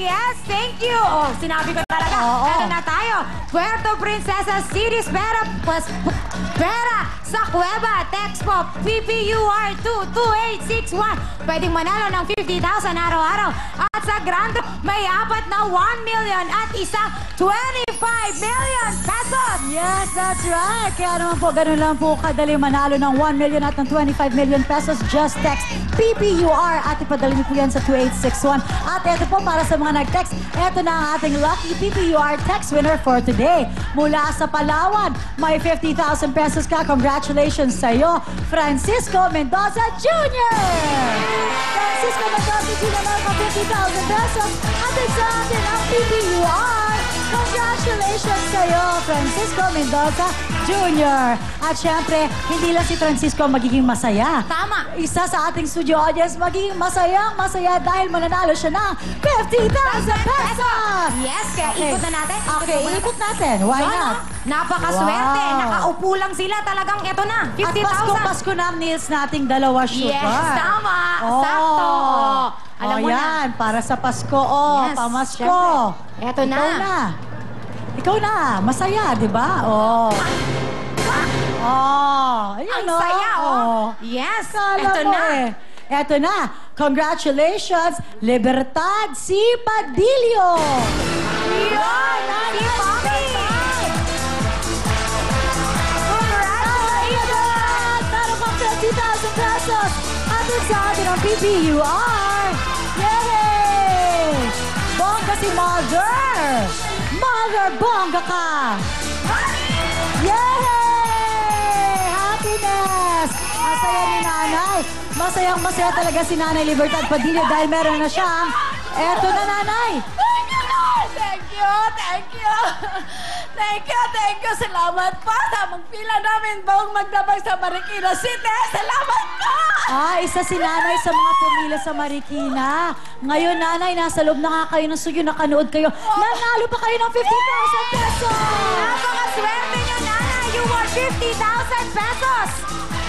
Yes, thank you. Oh, sinabi ko talaga. Ano na tayo? Puerto Princesa City, Pera sa Cueva. Text po, PPUR2 2861. Pwedeng manalo ng 50,000 araw-araw. At sa Grande, may apat na 1 million at isang 25 million pesos. Yes, that's right. Kaya naman po, ganun lang po kadali manalo ng 1 million at ng 25 million pesos. Just text PPUR at ipadali niyo po yan sa 2861. At ito po para sa mga nag-text, ito na ang ating lucky PPUR text winner for today. Mula sa Palawan, may 50,000 pesos ka. Congratulations sa iyo, Francisco Mendoza Jr. Francisco Mendoza Jr. may 50,000 pesos. At sa atin ang PPUR. Congratulations sa iyo, Francisco Mendoza Jr. At syempre, hindi lang si Francisco magiging masaya. Tama. Isa sa ating studio audience magiging masaya dahil mananalo siya ng 50,000 pesos! Yes, kaya ikot na natin. Okay, ikot natin. Why not? Napakaswerte. Wow. Nakaupo lang sila. Talagang eto na. 50,000. At Pasko na ang nails nating dalawa shoot. Yes, tama. Sakto. Alam mo yan, na. para sa Pasko. Yes, pamasko. syempre. Eto na. Ikaw na. Masaya, di ba? Ayun, Ang saya, Yes, Kala eto mo na. Eto na. Congratulations, Libertad C. Padillo. Yan! Si Mami! Congratulations! Meron kang 50,000 pesos. Atin sa atin ang PPUR. Yay! Bongga si Mother! Mother, bongga ka! Yay! Happiness! Masaya ni Nanay. Masayang-masaya talaga si Nanay Libertad Padillo dahil meron na siyang... Eto na, Nanay! Thank you, Lord! Thank you! Thank you! Thank you! Thank you! Salamat po sa magpila namin buong magdabag sa Marikina City! Salamat po! Isa si Nanay sa mga pumila sa Marikina. Ngayon, Nanay, nasa loob na nga kayo ng studio, nakanood kayo. Nanalo pa kayo ng 50,000 pesos! Napakaswerte niyo, Nanay! You won 50,000 pesos!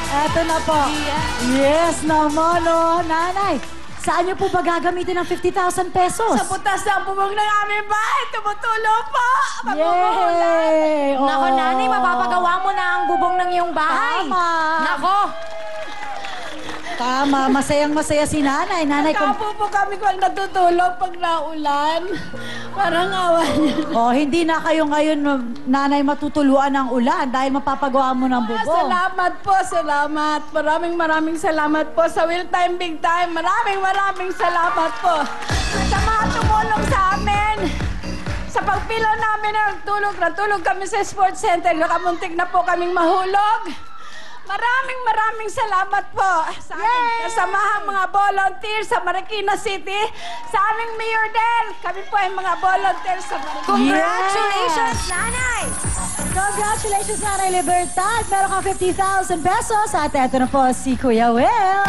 Eto na po. Yes naman, Nanay. Saan niyo po ba gagamitin ng 50,000 pesos? Sa butas ng bubong ng aming bahay, tumutulo po! Yay! Nako, Nanay, mapapagawa mo na ang bubong ng iyong bahay. Tama. Nako! Tama, masayang-masaya si Nanay. Nanay, Nagkapo po kami kung natutulog pag naulan. Parang awan niyo. hindi na kayo ngayon, Nanay, matutuluan ng ulan dahil mapapagawa mo ng bubong. Salamat po, salamat. Maraming salamat po sa Will Time Big Time. Maraming salamat po. Sa mga tumulong sa amin. Sa pagpila namin natulog kami sa sports center. Nakamuntik na po kaming mahulog. Maraming salamat po sa aming kasamahang mga volunteers sa Marikina City, sa aming Mayor Del. Kami po ay mga volunteers sa Marikina. Congratulations, Nanay! Congratulations, Nanay Libertad. Meron kang 50,000 pesos. At eto na po si Kuya Will.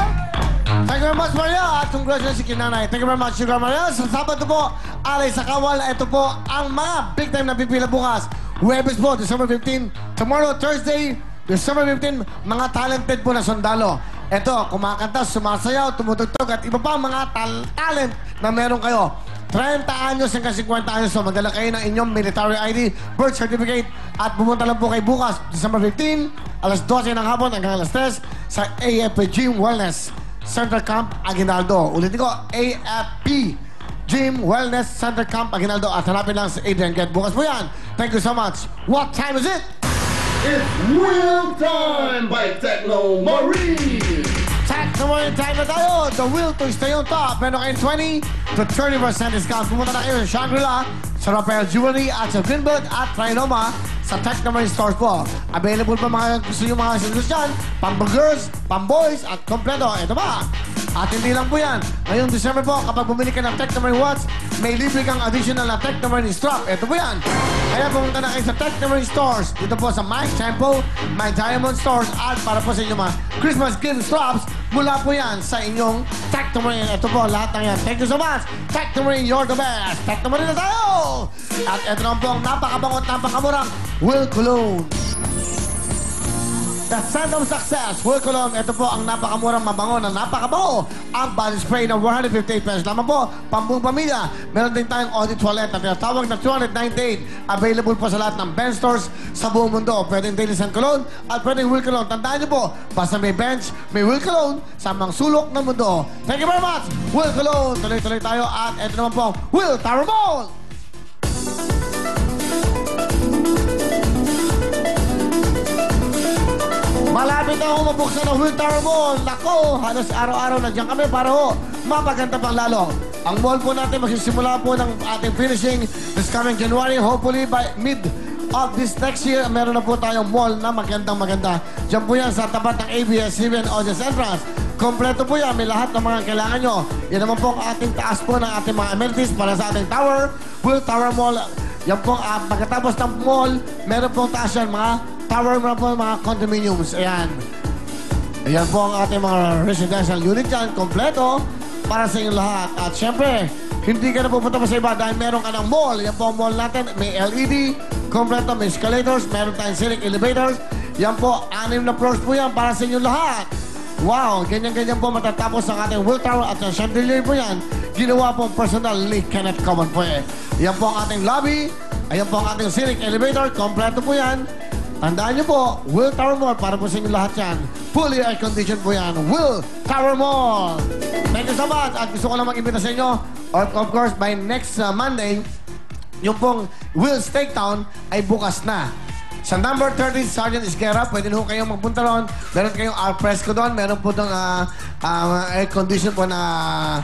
Thank you very much, Maria. At congratulations kay Nanay. Thank you very much, Sugar Maria. Sa Sabado po, alay sa Kawal. Ito po ang mga big time na pipila bukas. Huwebes po, December 15. Tomorrow, Thursday, December 15, mga talented po na sundalo. Ito, kumakanta, sumasayaw, tumutugtog, at iba pa mga talent na meron kayo. 30 anyos hanggang 50 anyos, so magdala kayo ng inyong military ID, birth certificate, at pumunta lang po kayo bukas, December 15, alas 12 ng hapon hanggang alas 3 sa AFP Gym Wellness Center Camp Aguinaldo. Ulitin ko, AFP Gym Wellness Center Camp Aguinaldo, at hanapin lang sa Adrian Get. Bukas po yan. Thank you so much. What time is it? It's Will Time by Techno Marine! Techno Marine time na tayo! The will to stay on top. Meron kayong 20 to 30% discount. Pumunta na kayo sa Shangri-La, sa Rafael Jewelry, at sa Greenbelt, at Trinoma, sa Techno Marine stores po. Available pa mga gusto nyo mga singles dyan. Pang-girls, pang-boys, at kompleto. Ito ba? At hindi lang po yan. Ngayong December po, kapag bumili ka ng Techno Marine watch, may libre kang additional na Techno Marine strap. Ito po yan. Kaya pumunta na kayo sa Techno Marine stores. Dito po sa My Tempo, My Diamond stores, at para po sa inyong mga Christmas gift straps, mula po yan sa inyong Techno Marine. Ito po, lahat ng yan. Thank you so much. Techno Marine, you're the best. Techno Marine na tayo! At ito naman po ang napakabangot, napakamurang Will Cologne. The Scent of Success, Wilcolom. Ito po ang napakamurang mabango na napakabango. Ang body spray na 158 pesos lamang po. Pambuong pamilya. Meron din tayong Audi Toilet na tinatawag na 298. Available po sa lahat ng bench stores sa buong mundo. Pwedeng Daily Scent Cologne at pwedeng Wilcolom. Tandaan niyo po, basta may bench, may Wilcolom sa mga sulok ng mundo. Thank you very much, Wilcolom. Tuloy-tuloy tayo at ito naman po, Will Tower Mall. Malapit na ako mabuksan ng Will Tower Mall. Nako, halos araw-araw na dyan kami para ho mapaganda pang lalo. Ang mall po natin magsisimula po ng ating finishing this coming January. Hopefully by mid of this next year, meron na po tayong mall na maganda. Diyan po yan sa tapat ng ABS-CBN Audience Entrance. Kompleto po yan. May lahat ng mga kailangan nyo. Yan naman po ang ating taas po ng ating mga amenities para sa ating tower. Will Tower Mall. Yan po, pagkatapos ng mall, meron pong taas yan, mga tower mo po, mga condominiums. Ayan. Ayan po ang ating mga residential unit dyan. Kompleto para sa inyong lahat. At syempre, hindi ka na pupunta pa sa iba dahil meron ka ng mall. Yan po ang mall natin. May LED, kompleto, may escalators, meron tayong scenic elevators. Yan po, 6 na floors po yan para sa inyong lahat. Wow, ganyan-ganyan po matatapos ang ating Will Tower at yung chandelier po yan. Ginawa po personal ni Kenneth Coman po eh. Yan po ang ating lobby. Ayan po ang ating scenic elevator. Kompleto po yan. Tandaan niyo po, Will Tower Mall para po sa inyo lahat yan. Fully air-conditioned po yan. Will Tower Mall. Thank you so much. At gusto ko lang mag-imbita sa inyo. Of course, by next Monday, yung pong Will Steak Town ay bukas na. Sa number 30, Sergeant Isguera, pwede ho kayong magpunta ron. Meron kayong alfresco doon. Meron po doon air-condition po na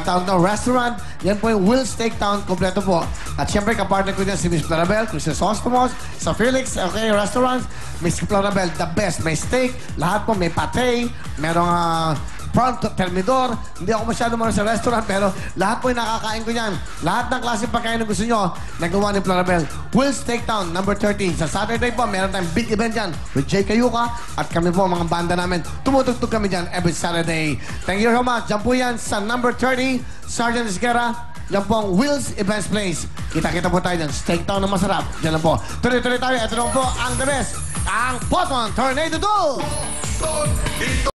tawag na restaurant. Yan po yung Will Steak Town, kompleto po. At syempre, kapartner ko dyan si Miss Clarabel, Crisostomos, sa Felix, okay, restaurants. Miss Clarabel, the best. May steak, lahat po, may pate, merong prawn termidor. Hindi ako masyado muna sa restaurant, pero lahat po yung nakakain ko yan. Lahat ng klaseng pagkain na gusto nyo, nagawa ni Clarabel. Will Steak Town, number 13. Sa Saturday po, meron tayong big event dyan with Jay Kayuka at kami po, mga banda namin. Tumutugtog kami dyan every Saturday. Thank you so much. Diyan po yan sa number 30, Sergeant Isguera. Yan po ang Will's Events Place. Kita-kita po tayo dyan. Steak Town na masarap. Diyan lang po. Tuloy-tuloy tayo. Ito naman po ang the best. Ang Poton Tornado Duel. Ito